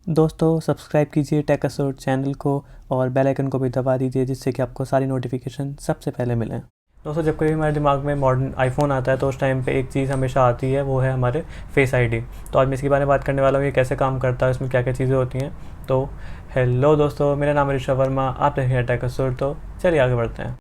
दोस्तों सब्सक्राइब कीजिए टेकसोर्ट चैनल को और बेल आइकन को भी दबा दीजिए जिससे कि आपको सारी नोटिफिकेशन सबसे पहले मिलें। दोस्तों जब कभी हमारे दिमाग में मॉडर्न आईफोन आता है तो उस टाइम पे एक चीज़ हमेशा आती है, वो है हमारे फेस आईडी। तो आज मैं इसके बारे में बात करने वाला हूँ, ये कैसे काम करता है, इसमें क्या क्या चीज़ें होती हैं। तो हेलो दोस्तों, मेरा नाम है ऋषभ वर्मा, आप देख रहे हैं टेकसोर्ट। तो चलिए आगे बढ़ते हैं।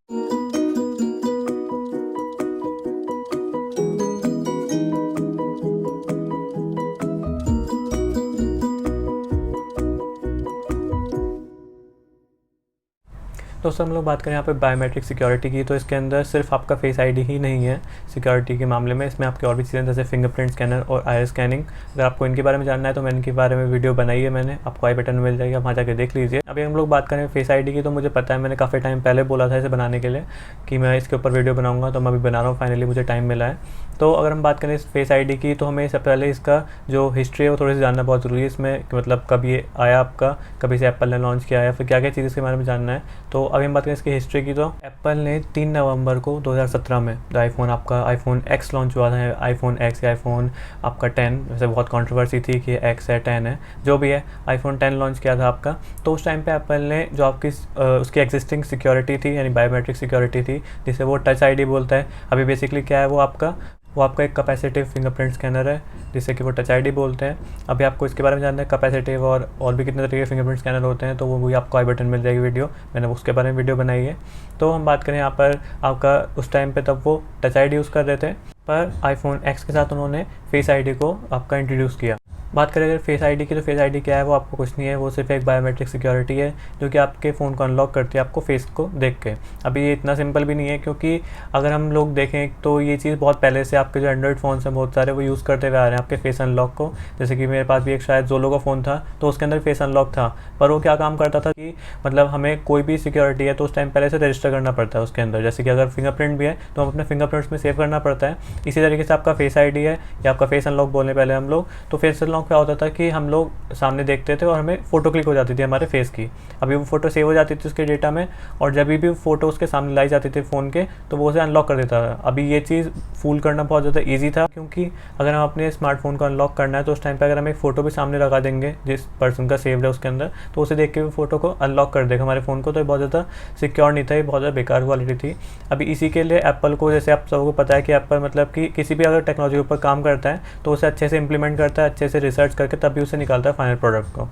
दोस्तों हम लोग बात करें यहाँ पे बायोमेट्रिक सिक्योरिटी की, तो इसके अंदर सिर्फ आपका फेस आईडी ही नहीं है सिक्योरिटी के मामले में, इसमें आपकी और भी चीज़ें जैसे फिंगरप्रिंट स्कैनर और आईरिस स्कैनिंग। अगर आपको इनके बारे में जानना है तो मैंने इनके बारे में वीडियो बनाई है, मैंने आपको आई बटन में मिल जाएगी, आप वहाँ जाकर देख लीजिए। अभी हम लोग बात करें फेस आईडी की, तो मुझे पता है मैंने काफ़ी टाइम पहले बोला था इसे बनाने के लिए कि मैं इसके ऊपर वीडियो बनाऊँगा, तो मैं अभी बना रहा हूँ, फाइनली मुझे टाइम मिला है। तो अगर हम बात करें इस फेस आईडी की, तो हमें सबसे पहले इसका जो हिस्ट्री है वो थोड़ी सी जानना बहुत ज़रूरी है इसमें, कि मतलब कब ये आया आपका, कभी से एप्पल ने लॉन्च किया है, फिर क्या क्या चीज़ इसके बारे में जानना है। तो अभी हम बात करें इसकी हिस्ट्री की, तो एप्पल ने 3 नवंबर को 2017 में जो आईफोन एक्स लॉन्च हुआ था, आईफोन एक्स या आईफोन आपका 10, वैसे बहुत कंट्रोवर्सी थी कि एक्स है 10 है, जो भी है, आईफोन 10 लॉन्च किया था आपका। तो उस टाइम पे एप्पल ने जो आपकी उसकी एग्जिस्टिंग सिक्योरिटी थी, यानी बायोमेट्रिक सिक्योरिटी थी, जिसे वो टच आईडी बोलता है। अभी बेसिकली क्या है, वो आपका एक कैपेसिटिव फिंगरप्रिंट स्कैनर है जिसे कि वो टच आईडी बोलते हैं। अभी आपको इसके बारे में जानना है कैपेसिटिव और भी कितने तरीके के फिंगरप्रिंट स्कैनर होते हैं, तो वो भी आपको आई बटन मिल जाएगी वीडियो, मैंने उसके बारे में वीडियो बनाई है। तो हम बात करें यहाँ पर आपका उस टाइम पे तब वो टच आईडी यूज़ कर रहे थे, पर आईफोन एक्स के साथ उन्होंने फेस आईडी को आपका इंट्रोड्यूस किया। बात करें अगर फेस आईडी की, तो फेस आईडी क्या है, वो आपको कुछ नहीं है, वो सिर्फ एक बायोमेट्रिक सिक्योरिटी है जो कि आपके फ़ोन को अनलॉक करती है आपको फेस को देख के। अभी ये इतना सिंपल भी नहीं है, क्योंकि अगर हम लोग देखें तो ये चीज़ बहुत पहले से आपके जो एंड्रॉइड फ़ोन हैं बहुत सारे वो यूज़ करते हुए आ रहे हैं आपके फेस अनलॉक को। जैसे कि मेरे पास भी एक शायद जोलो का फ़ोन था, तो उसके अंदर फेस अनलॉक था, पर वो क्या काम करता था कि मतलब हमें कोई भी सिक्योरिटी है तो उस टाइम पहले से रजिस्टर करना पड़ता है उसके अंदर। जैसे कि अगर फिंगरप्रिंट भी है तो हम अपने फिंगरप्रिंट्स में सेव करना पड़ता है। इसी तरीके से आपका फेस आईडी है या आपका फेस अनलॉक बोलने पहले हम लोग, तो फेस अनलॉक क्या होता था कि हम लोग सामने देखते थे और हमें फ़ोटो क्लिक हो जाती थी हमारे फेस की। अभी वो फ़ोटो सेव हो जाती थी उसके डेटा में, और जब भी फ़ोटो उसके सामने लाई जाती थी फ़ोन के, तो वो उसे अनलॉक कर देता था। अभी ये चीज़ फूल करना बहुत ज़्यादा ईजी था, क्योंकि अगर हम अपने स्मार्टफोन को अनलॉक करना है तो उस टाइम पर अगर हम एक फ़ोटो भी सामने लगा देंगे जिस पर्सन का सेव्ड है उसके अंदर, तो उसे देख के भी फ़ोटो को अनलॉक कर देगा हमारे फ़ोन को। तो ये बहुत ज़्यादा सिक्योर नहीं था, ये बहुत ज़्यादा बेकार क्वालिटी थी। अभी इसी के लिए एप्पल को, जैसे आप सबको पता है कि एप्पल मतलब कि किसी भी अगर टेक्नोलॉजी के ऊपर काम करता है तो उसे अच्छे से इंप्लीमेंट करता है, अच्छे से रिसर्च करके तभी उसे निकालता है फाइनल प्रोडक्ट को।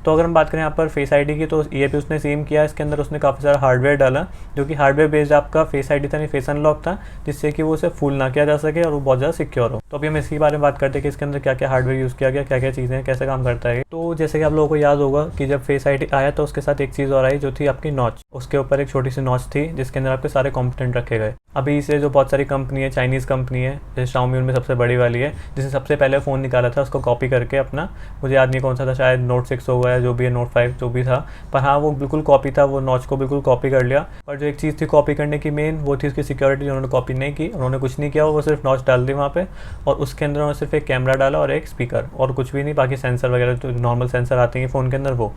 तो अगर हम बात करें यहाँ पर फेस आईडी की, तो ये भी उसने सेम किया, इसके अंदर उसने काफ़ी सारा हार्डवेयर डाला जो कि हार्डवेयर बेस्ड आपका फेस आईडी था, नहीं फेस अनलॉक था, जिससे कि वो उसे फूल ना किया जा सके और वो बहुत ज़्यादा सिक्योर हो। तो अभी हम इसके बारे में बात करते हैं कि इसके अंदर क्या क्या हार्डवेयर यूज़ किया गया, क्या क्या चीज़ें हैं, कैसे काम करता है। तो जैसे कि आप लोगों को याद होगा कि जब फेस आईडी आया तो उसके साथ एक चीज़ और आई जो थी आपकी नॉच, उसके ऊपर एक छोटी सी नॉच थी जिसके अंदर आपके सारे कॉम्पोनेंट रखे गए। अभी इसे जो बहुत सारी कंपनी है, चाइनीज़ कंपनी है, जैसे शाओमी उनमें सबसे बड़ी वाली है, जिसने सबसे पहले फ़ोन निकाला था उसको कॉपी करके अपना, मुझे याद नहीं कौन सा था, शायद नोट 6 होगा या जो भी है, नोट 5 जो भी था, पर हाँ वो बिल्कुल कॉपी था, वो नॉच को बिल्कुल कॉपी कर लिया। और जो एक चीज़ थी कॉपी करने की मेन, वो थी उसकी सिक्योरिटी, उन्होंने कॉपी नहीं की, उन्होंने कुछ नहीं किया, वो सिर्फ नॉच डाल दी वहाँ पे, और उसके अंदर उन्होंने सिर्फ एक कैमरा डाला और एक स्पीकर, और कुछ भी नहीं, बाकी सेंसर वगैरह जो नॉर्मल सेंसर आते हैं फ़ोन के अंदर वो।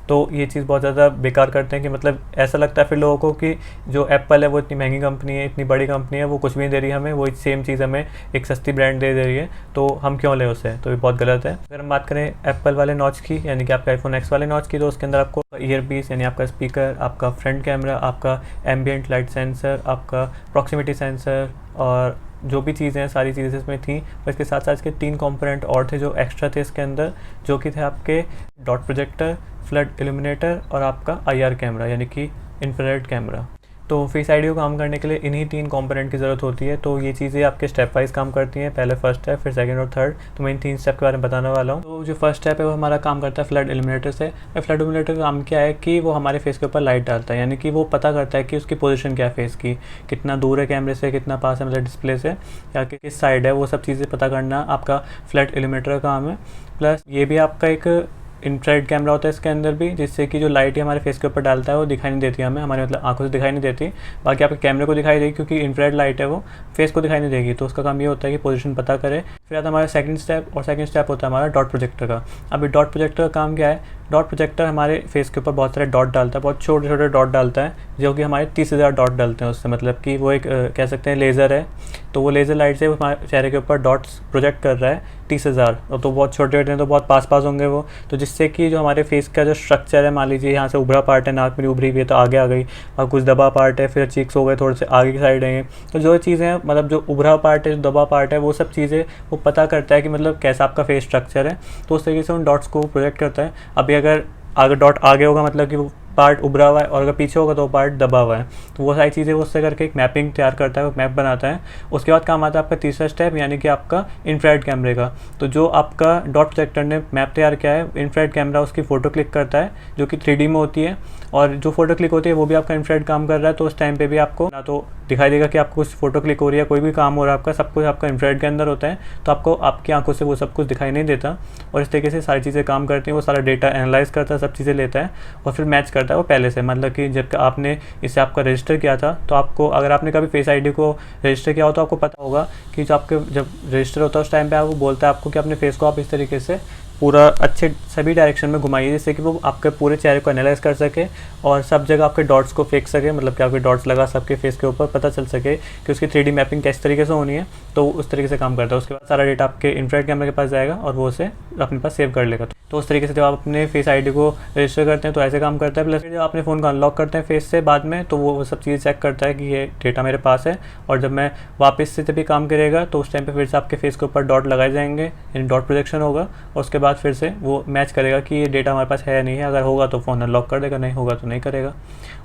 तो ये चीज़ बहुत ज़्यादा बेकार करते हैं कि मतलब ऐसा लगता है फिर लोगों को कि जो एप्पल है वो इतनी महंगी कंपनी है, इतनी बड़ी कंपनी है, वो कुछ भी नहीं दे रही हमें, वो सेम चीज़ हमें एक सस्ती ब्रांड दे रही है, तो हम क्यों लें उसे, तो ये बहुत गलत है। अगर हम बात करें एप्पल वाले नॉच की, यानी कि आपका आईफोन एक्स वाले नॉच की, तो उसके अंदर आपको ईयरपीस यानी आपका स्पीकर, आपका फ्रंट कैमरा, आपका एम्बियंट लाइट सेंसर, आपका प्रॉक्सिमिटी सेंसर और जो भी चीज़ें हैं सारी चीज़ें इसमें थी। और इसके साथ साथ इसके 3 कंपोनेंट और थे जो एक्स्ट्रा थे इसके अंदर, जो कि थे आपके डॉट प्रोजेक्टर, फ्लड इल्यूमिनेटर और आपका आईआर कैमरा यानी कि इंफ्रारेड कैमरा। तो फेस आईडी को काम करने के लिए इन्हीं 3 कंपोनेंट की ज़रूरत होती है। तो ये चीज़ें आपके स्टेप वाइज काम करती हैं, पहले फर्स्ट स्टेप, फिर सेकंड और थर्ड। तो मैं इन 3 स्टेप के बारे में बताने वाला हूँ। तो जो फर्स्ट स्टेप है वो हमारा काम करता है फ्लड इल्यूमिनेटर से। फ्लड इल्यूमिनेटर का काम क्या है कि वो हमारे फेस के ऊपर लाइट डालता है, यानी कि वो पता करता है कि उसकी पोजीशन क्या है फेस की, कितना दूर है कैमरे से, कितना पास है मतलब डिस्प्ले से, या कि किस साइड है, वो सब चीज़ें पता करना आपका फ्लड इल्यूमिनेटर का काम है। प्लस ये भी आपका एक इंफ्रारेड कैमरा होता है इसके अंदर भी, जिससे कि जो लाइट हमारे फेस के ऊपर डालता है वो दिखाई नहीं देती हमें, हमारे मतलब आंखों से दिखाई नहीं देती, बाकी आपके कैमरे को दिखाई देगी, क्योंकि इंफ्रारेड लाइट है वो फेस को दिखाई नहीं देगी। तो उसका काम ये होता है कि पोजीशन पता करे। फिर आता है हमारा सेकंड स्टेप, और सेकंड स्टेप होता है हमारा डॉट प्रोजेक्टर का। अभी डॉट प्रोजेक्टर का काम क्या है डॉट प्रोजेक्टर हमारे फेस के ऊपर बहुत सारे डॉट डालता है, बहुत छोटे छोटे डॉट डालता है, जो कि हमारे 30,000 डॉट डालते हैं उससे, मतलब कि वो एक कह सकते हैं लेज़र है। तो वो लेज़र लाइट से हमारे चेहरे के ऊपर डॉट्स प्रोजेक्ट कर रहा है 30,000, और तो बहुत छोटे छोटे हैं, तो बहुत पास पास होंगे वो, तो जिससे कि जो हमारे फेस का जो स्ट्रक्चर है, मान लीजिए यहाँ से उभरा पार्ट है, नाक मेरी उभरी हुई है तो आगे आ गई, और कुछ दबा पार्ट है, फिर चीक्स हो गए थोड़े से आगे की साइड है, तो जो चीज़ें मतलब जो उभरा पार्ट है, जो दबा पार्ट है, वो सब चीज़ें वो पता करता है कि मतलब कैसा आपका फेस स्ट्रक्चर है, तो उस तरीके से उन डॉट्स को प्रोजेक्ट करता है। अभी अगर आगे डॉट आगे होगा मतलब कि वो पार्ट उभरा हुआ है, और अगर पीछे होगा तो वो पार्ट दबा हुआ है, तो वो सारी चीज़ें वो उससे करके एक मैपिंग तैयार करता है, वो मैप बनाता है। उसके बाद काम आता है आपका तीसरा स्टेप, यानी कि आपका इंफ्रारेड कैमरे का। तो जो आपका डॉट प्रोजेक्टर ने मैप तैयार किया है, इंफ्रारेड कैमरा उसकी फ़ोटो क्लिक करता है, जो कि 3D में होती है, और जो फोटो क्लिक होती है वो भी आपका इंफ्रारेड काम कर रहा है। तो उस टाइम पे भी आपको ना तो दिखाई देगा कि आपको कुछ फोटो क्लिक हो रही है, कोई भी काम हो रहा है आपका, सब कुछ आपका इंफ्रारेड के अंदर होता है, तो आपको आपकी आंखों से वो सब कुछ दिखाई नहीं देता। और इस तरीके से सारी चीज़ें काम करती हैं, वो सारा डेटा एनालाइज करता है, सब चीज़ें लेता है और फिर मैच करता है वो पहले से। मतलब कि जब आपने इसे आपका रजिस्टर किया था, तो आपको अगर आपने कभी फेस आईडी को रजिस्टर किया हो तो आपको पता होगा कि जो आपके जब रजिस्टर होता है उस टाइम पे वो बोलता है आपको कि अपने फेस को आप इस तरीके से पूरा अच्छे सभी डायरेक्शन में घुमाइए, जिससे कि वो आपके पूरे चेहरे को एनालाइज कर सके और सब जगह आपके डॉट्स को फेंक सके, मतलब कि आपके डॉट्स लगा सबके फेस के ऊपर, पता चल सके कि उसकी 3D मैपिंग किस तरीके से होनी है। तो उस तरीके से काम करता है। उसके बाद सारा डेटा आपके इंफ्रारेड कैमरे के पास जाएगा और वो उसे अपने पास सेव कर लेगा। तो उस तरीके से जब आप अपने फेस आईडी को रजिस्टर करते हैं तो ऐसे काम करता है। प्लस जब अपने फ़ोन को अनलॉक करते हैं फेस से बाद में, तो वो सब चीज़ें चेक करता है कि ये डेटा मेरे पास है, और जब मैं वापस से जब भी काम करेगा तो उस टाइम पे फिर से आपके फेस के ऊपर डॉट लगाए जाएंगे, यानी डॉट प्रोजेक्शन होगा, और उसके बाद फिर से वो मैच करेगा कि ये डेटा हमारे पास है या नहीं है। अगर होगा तो फ़ोन अनलॉक कर देगा, नहीं होगा तो नहीं करेगा।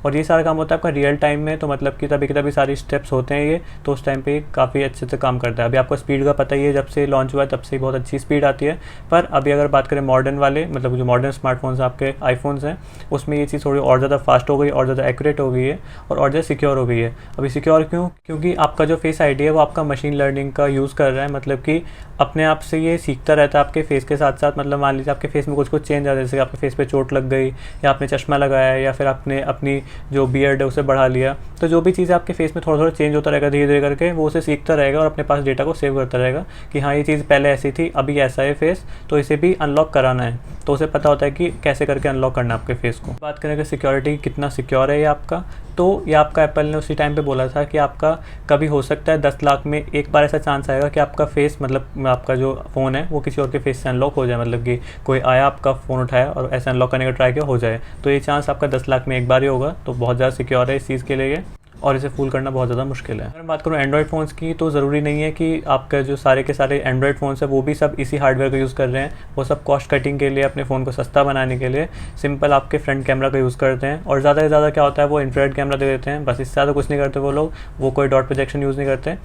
और ये सारा काम होता है आपका रियल टाइम में, तो मतलब कि तभी सारी स्टेप्स होते हैं ये, तो उस टाइम पे काफ़ी अच्छे से काम करता है। अभी आपको स्पीड का पता ही है, जब से लॉन्च हुआ है तब से बहुत अच्छी स्पीड आती है। पर अभी अगर बात करें मॉडर्न वाले, मतलब जो मॉडर्न स्मार्टफोन्स आपके आईफोन्स हैं, उसमें ये चीज़ थोड़ी और ज़्यादा फास्ट हो गई, और ज़्यादा एक्यूरेट हो गई है, और ज़्यादा सिक्योर हो गई है। अभी सिक्योर क्यों? क्योंकि आपका जो फेस आईडी है वो आपका मशीन लर्निंग का यूज़ कर रहा है, मतलब कि अपने आप से ये सीखता रहता है आपके फेस के साथ साथ। मतलब मान लीजिए आपके फेस में कुछ चेंज आ, जैसे आपके फेस पे चोट लग गई, या आपने चश्मा लगाया, या फिर आपने अपनी जो बियर्ड है उसे बढ़ा लिया, तो जो भी चीज़ आपके फेस में थोड़ा थोड़ा चेंज होता रहेगा धीरे धीरे करके, वो उसे सीखता रहेगा और अपने पास डेटा को सेव करता रहेगा कि हाँ ये चीज़ पहले ऐसी थी, अभी ऐसा है फेस, तो इसे भी अनलॉक कराना है। तो उसे पता होता है कि कैसे करके अनलॉक करना है आपके फेस को। बात करें कि सिक्योरिटी कितना सिक्योर है ये आपका, तो ये आपका एप्पल ने उसी टाइम पे बोला था कि आपका कभी हो सकता है 10 लाख में एक बार ऐसा चांस आएगा कि आपका फेस, मतलब आपका जो फ़ोन है वो किसी और के फेस से अनलॉक हो जाए, मतलब कि कोई आया आपका फ़ोन उठाया और ऐसे अनलॉक करने का ट्राई किया हो जाए। तो ये चांस आपका 10 लाख में एक बार ही होगा, तो बहुत ज़्यादा सिक्योर है इस चीज़ के लिए, और इसे फूल करना बहुत ज़्यादा मुश्किल है। अगर मैं बात करूँ एंड्रॉयड फ़ोन्स की, तो ज़रूरी नहीं है कि आपका जो सारे के सारे एंड्रॉयड फ़ोन्स है वो भी सब इसी हार्डवेयर का यूज़ कर रहे हैं। वो सब कॉस्ट कटिंग के लिए, अपने फ़ोन को सस्ता बनाने के लिए सिंपल आपके फ्रंट कैमरा का यूज़ करते हैं, और ज़्यादा से ज़्यादा क्या होता है वो इंफ्रारेड कैमरा दे देते हैं, बस इससे ज़्यादा कुछ नहीं करते वो लोग। वो कोई डॉट प्रोजेक्शन यूज़ नहीं करते।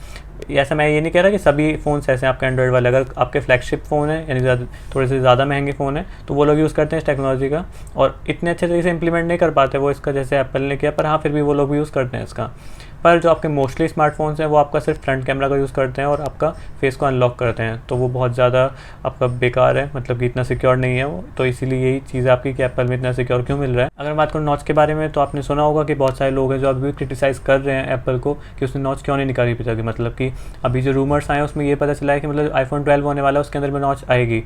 ऐसा मैं ये नहीं कह रहा कि सभी फ़ोन्स ऐसे हैं आपके एंड्रॉयड वाले। अगर आपके फ्लैगशिप फ़ोन है, यानी थोड़े से ज़्यादा महंगे फ़ोन है, तो वो लोग यूज़ करते हैं इस टेक्नोलॉजी का, और इतने अच्छे तरीके से इंप्लीमेंट नहीं कर पाते वो इसका, जैसे एप्पल ने किया, पर हाँ फिर भी वो लोग भी यूज़ करते हैं इसका। पर जो आपके मोस्टली स्मार्टफोन्स हैं वो आपका सिर्फ फ्रंट कैमरा का यूज़ करते हैं और आपका फेस को अनलॉक करते हैं, तो वो बहुत ज़्यादा आपका बेकार है, मतलब कि इतना सिक्योर नहीं है वो। तो इसीलिए यही चीज़ आपकी कि एप्पल में इतना सिक्योर क्यों मिल रहा है। अगर बात करूँ नॉच के बारे में, तो आपने सुना होगा कि बहुत सारे लोग हैं जो अभी भी क्रिटिसाइज़ कर रहे हैं एप्पल को कि उसने नॉच क्यों नहीं निकाली अभी तक। मतलब कि अभी जो रूमर्स आए हैं उसमें ये पता चला है कि मतलब आईफोन 12 होने वाला है उसके अंदर में नॉच आएगी।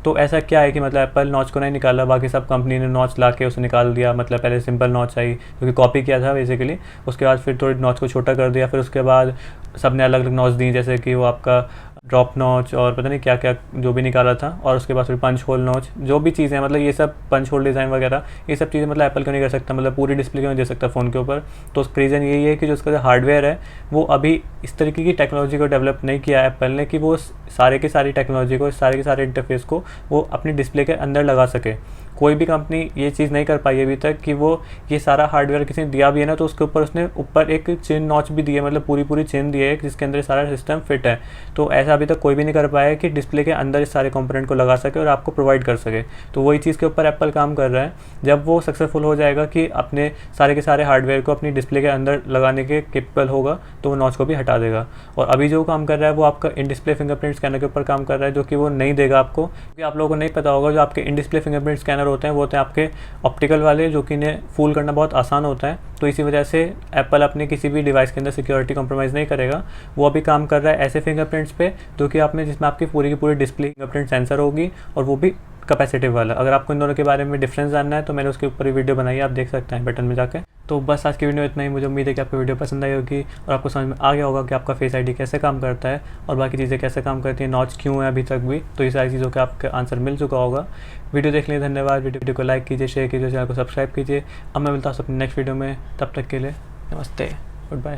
तो ऐसा क्या है कि मतलब एप्पल नॉच को नहीं निकाला, बाकी सब कंपनी ने नॉच ला के उसे निकाल दिया। मतलब पहले सिंपल नॉच आई क्योंकि कॉपी किया था बेसिकली, उसके बाद फिर थोड़ी नॉच को छोटा कर दिया, फिर उसके बाद सब ने अलग अलग नॉच दी, जैसे कि वो आपका ड्रॉप नॉच और पता नहीं क्या क्या जो भी निकाला था, और उसके बाद फिर पंच होल नॉच, जो भी चीज़ें मतलब ये सब पंच होल डिज़ाइन वगैरह ये सब चीज़ें मतलब एप्पल क्यों नहीं कर सकता, मतलब पूरी डिस्प्ले क्यों नहीं दे सकता फ़ोन के ऊपर। तो उसका रीज़न यही है कि जो उसका जो हार्डवेयर है वो अभी इस तरीके की टेक्नोलॉजी को डेवलप नहीं किया है एप्पल ने कि वो सारे की सारी टेक्नोलॉजी को, सारे के सारे इंटरफेस को वो अपनी डिस्प्ले के अंदर लगा सके। कोई भी कंपनी ये चीज़ नहीं कर पाई अभी तक कि वो ये सारा हार्डवेयर किसी ने दिया भी है ना, तो उसके ऊपर उसने ऊपर एक चेन नॉच भी दी है, मतलब पूरी चेन दी है जिसके अंदर सारा सिस्टम फिट है। तो ऐसा अभी तक कोई भी नहीं कर पाया है कि डिस्प्ले के अंदर इस सारे कंपोनेंट को लगा सके और आपको प्रोवाइड कर सके। तो वही चीज़ के ऊपर एप्पल काम कर रहा है। जब वो सक्सेसफुल हो जाएगा कि अपने सारे के सारे हार्डवेयर को अपनी डिस्प्ले के अंदर लगाने के केपेबल होगा, तो वो नॉच को भी हटा देगा। और अभी जो काम कर रहा है वो आपका इन डिस्प्ले फिंगरप्रिंट स्कैनर के ऊपर काम कर रहा है, जो कि वो नहीं देगा आपको, क्योंकि आप लोगों को नहीं पता होगा जो आपके इन डिस्प्ले फिंगरप्रिंट स्कैनर होते हैं वो होते हैं आपके ऑप्टिकल वाले, जो कि इन्हें फूल करना बहुत आसान होता है। तो इसी वजह से एप्पल अपने किसी भी डिवाइस के अंदर सिक्योरिटी कॉम्प्रोमाइज़ नहीं करेगा। वो अभी काम कर रहा है ऐसे फिंगरप्रिंट्स पे जो कि आप में जिसमें आपकी पूरी की पूरी डिस्प्ले फिंगरप्रिंट सेंसर होगी, और वो भी कैपेसिटिव वाला। अगर आपको इन दोनों के बारे में डिफरेंस जानना है तो मैंने उसके ऊपर ही वीडियो बनाई है, आप देख सकते हैं बटन में जाके। तो बस आज की वीडियो इतना ही। मुझे उम्मीद है कि आपको वीडियो पसंद आई होगी और आपको समझ में आ गया होगा कि आपका फेस आईडी कैसे काम करता है और बाकी चीज़ें कैसे काम करती हैं, नॉच क्यों है अभी तक भी। तो ये सारी चीज़ों का आपका आंसर मिल चुका होगा। वीडियो देखने के लिए धन्यवाद। वीडियो को लाइक कीजिए, शेयर कीजिए, चैनल को सब्सक्राइब कीजिए। अब मैं मिलता हूँ अपने नेक्स्ट वीडियो में, तब तक के लिए नमस्ते, गुड बाय।